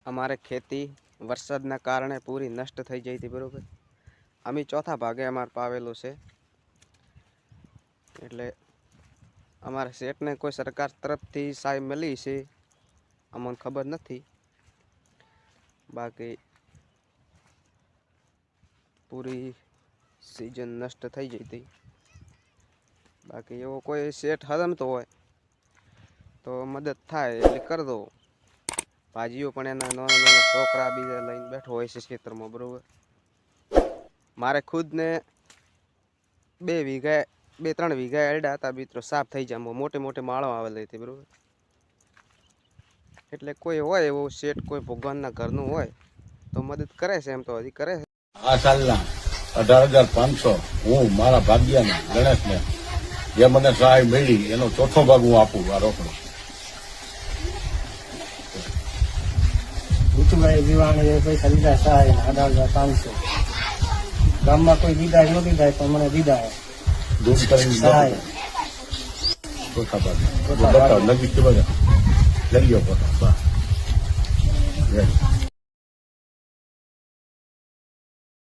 અમારે ખેતી વરસાદના કારણે પૂરી નષ્ટ થઈ જઈ હતી, બરોબર। અમે ચોથા ભાગે અમારે પાવેલું છે, એટલે અમારા શેઠને કોઈ સરકાર તરફથી સહાય મળી છે અમને ખબર નથી, બાકી પૂરી સીઝન નષ્ટ થઈ જઈ હતી। બાકી એવો કોઈ શેઠ હરમતો હોય તો મદદ થાય એટલે કરી દો। ભાજીઓ પણ એના નાના નાના છોકરા બીજા લઈને બેઠો હોય છે ખેતરમાં, બરોબર। મારે ખુદને 2-3 વીઘા એરડા હતા મિત્રો, સાફ થઈ જાય, મોટી મોટી માળો આવેલી હતી, બરોબર। એટલે કોઈ હોય એવો શેઠ, કોઈ ભગવાનના ઘરનું હોય તો મદદ કરે છે, એમ તો હજી કરે છે। આ સાલના 18,500 હું મારા ભાગ્યના ગણેશને જે મને સહાય મળી એનો ચોથો ભાગ હું આપું આ રોકડો। ભૂતુભાઈ દીવાને પૈસા દીધા સહાય 18,500 ગામમાં કોઈ દીધા ન દીધા પણ મને દીધા દૂર કરીને સહાય ચોથા ભાગ નજીક બધા લઈ ગયો પોતા।